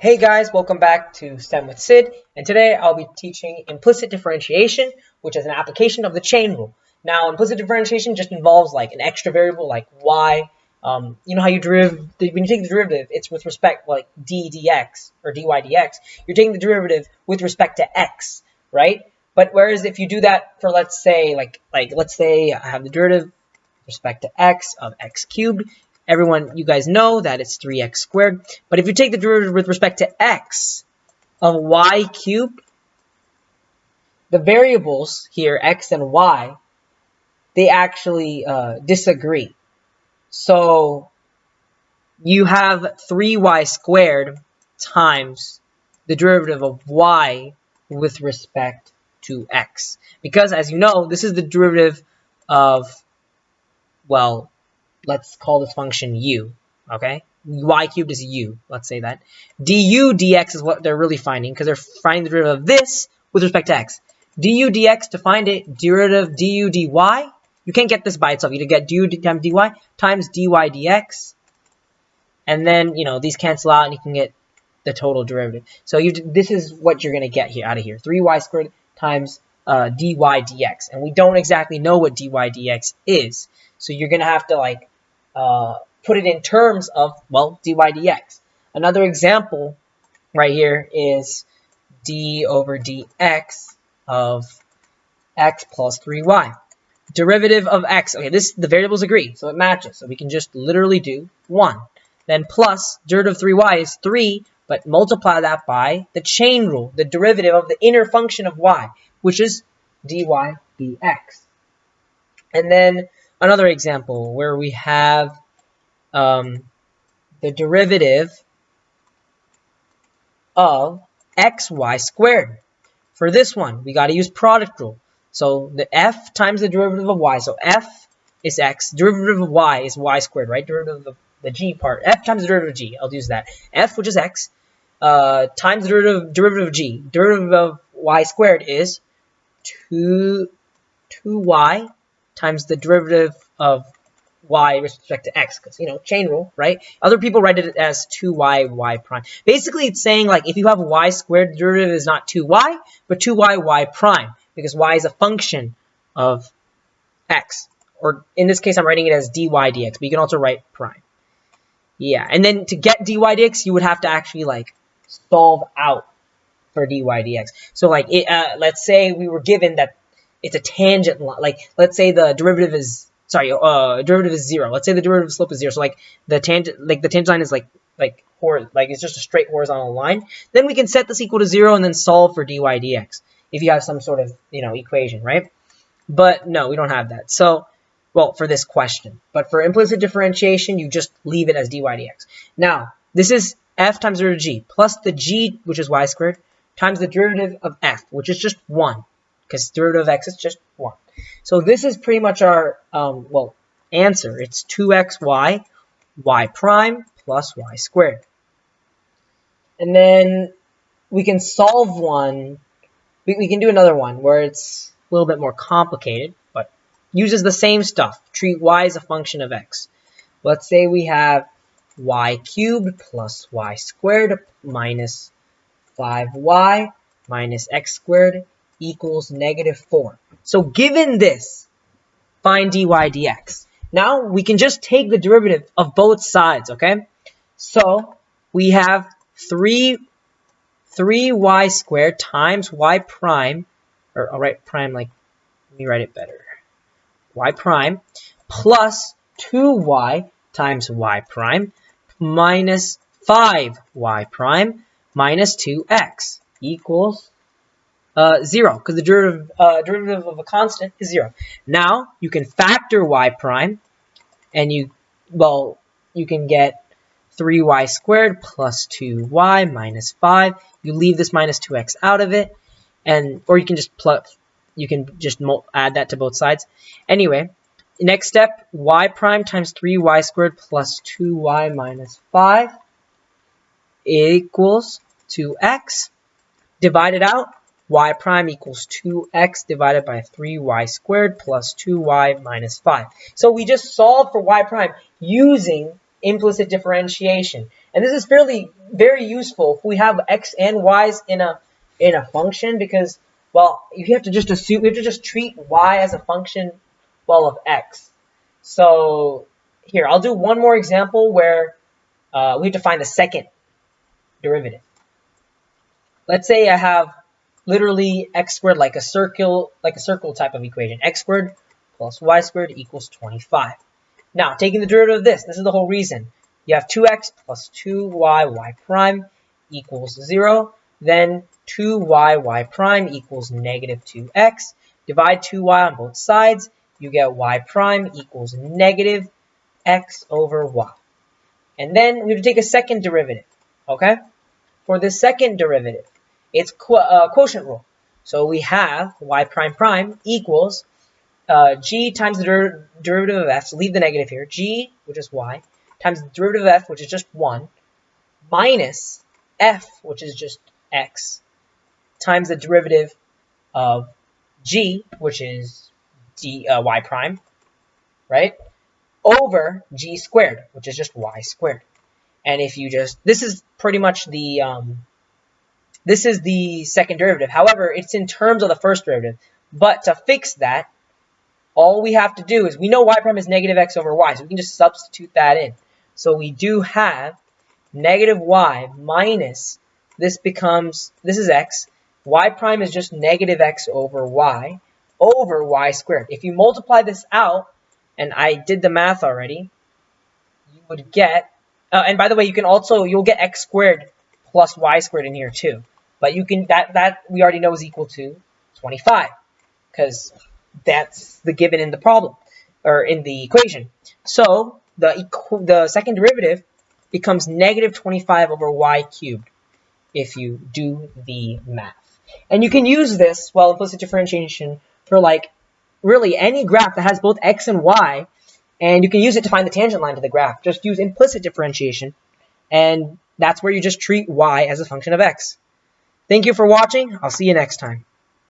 Hey guys, welcome back to STEM with Sid, and today I'll be teaching implicit differentiation, which is an application of the chain rule. Now, implicit differentiation just involves like an extra variable like y. You know how you when you take the derivative, it's with respect like dx or dy dx. You're taking the derivative with respect to x, right? But whereas if you do that for let's say let's say I have the derivative with respect to x of x cubed. You guys know that it's 3x squared. But if you take the derivative with respect to x of y cubed, the variables here, x and y, they actually disagree. So you have 3y squared times the derivative of y with respect to x. Because as you know, this is the derivative of, well, let's call this function u, okay? Y cubed is u, let's say that. Du dx is what they're really finding, because they're finding the derivative of this with respect to x. Du dx, to find it, derivative du dy, you can't get this by itself. You get du times dy times dy dx, and then, you know, these cancel out, and you can get the total derivative. So this is what you're going to get here out of here. 3y squared times dy dx. And we don't exactly know what dy dx is. So you're going to have to, like, put it in terms of, well, dy dx. Another example right here is d over dx of x plus 3y. Derivative of x. Okay, the variables agree, so it matches. So we can just literally do 1. Then plus derivative of 3y is 3, but multiply that by the chain rule, the derivative of the inner function of y, which is dy dx. And then another example where we have the derivative of xy squared. For this one, we got to use product rule. So the f times the derivative of y. So f is x. Derivative of y is y squared, right? Derivative of the g part. F times the derivative of g. I'll use that. F, which is x, times the derivative of g. Derivative of y squared is 2y times the derivative of y with respect to x, because, you know, chain rule, right? Other people write it as 2y y prime. Basically, it's saying, like, if you have y squared, the derivative is not 2y, but 2y y prime, because y is a function of x. Or in this case, I'm writing it as dy dx, but you can also write prime. Yeah, and then to get dy dx, you would have to actually, like, solve out for dy dx. So, like, let's say we were given that it's a tangent line. Like, let's say the derivative is, derivative is 0. Let's say the derivative slope is 0. So, like, the tangent line is, like it's just a straight horizontal line. Then we can set this equal to 0 and then solve for dy dx if you have some sort of, you know, equation, right? But no, we don't have that. So, well, for this question. But for implicit differentiation, you just leave it as dy dx. Now, this is f times derivative of g, plus the g, which is y squared, times the derivative of f, which is just 1, because derivative of x is just 1. So this is pretty much our, answer. It's 2xy, y prime, plus y squared. And then we can solve one. We can do another one where it's a little bit more complicated, but uses the same stuff. Treat y as a function of x. Let's say we have y cubed plus y squared minus 5y minus x squared equals -4. So given this, find dy dx. Now we can just take the derivative of both sides, okay? So we have 3y squared times y prime, or I'll write prime like, let me write it better. Y prime plus 2y times y prime minus 5y prime minus 2x equals 0, because the derivative of a constant is 0. Now you can factor y prime, and you can get 3y squared plus 2y minus 5. You leave this minus 2x out of it, or you can just add that to both sides. Anyway, next step, y prime times 3y squared plus 2y minus 5 equals 2x. Divide it out. Y prime equals 2x divided by 3y squared plus 2y minus 5. So we just solved for y prime using implicit differentiation. And this is fairly very useful if we have x and y's in a function, because, well, you have to just assume, we have to just treat y as a function, well, of x. So here, I'll do one more example where we have to find the second derivative. Let's say I have literally x squared, like a circle type of equation. X squared plus y squared equals 25. Now, taking the derivative of this is the whole reason. You have 2x plus 2y, y prime equals 0. Then 2y, y prime equals negative 2x. Divide 2y on both sides. You get y prime equals negative x over y. And then we have to take a second derivative, okay? For the second derivative, it's quotient rule. So we have y prime prime equals g times the derivative of f, so leave the negative here, g, which is y, times the derivative of f, which is just 1, minus f, which is just x, times the derivative of g, which is y prime, right, over g squared, which is just y squared. And if you just, this is pretty much the, this is the second derivative. However, it's in terms of the first derivative. But to fix that, all we have to do is, we know y prime is negative x over y, so we can just substitute that in. So we do have negative y minus, this is x, y prime is just negative x over y squared. If you multiply this out, and I did the math already, you would get, and by the way, you'll get x squared plus y squared in here too. But you can, that we already know is equal to 25, because that's the given in the problem, or in the equation. So the second derivative becomes negative 25 over y cubed if you do the math. And you can use this, well, implicit differentiation, for like really any graph that has both x and y, and you can use it to find the tangent line to the graph. Just use implicit differentiation, and that's where you just treat y as a function of x. Thank you for watching. I'll see you next time.